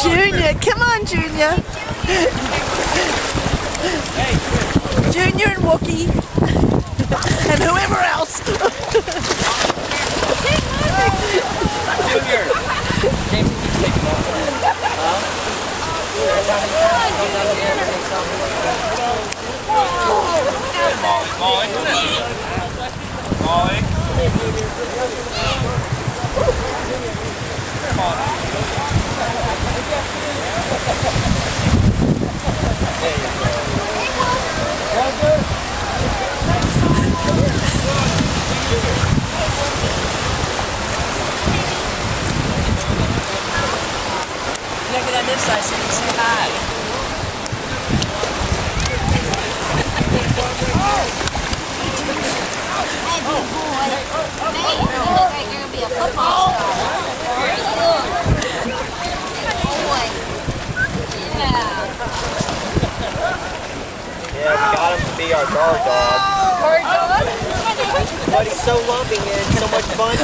Junior, come on, Junior. Junior and Wookie. And whoever else. Junior. James, you can take him off. Huh? Molly. Molly. Come on. There you go. Get on this side so you can say hi. Hey, big boy. Man, you look like you're going to be a football star. Very good. Big boy. Yeah. Yeah, we got him to be our guard dog. Guard dog? But he's so loving and so much fun.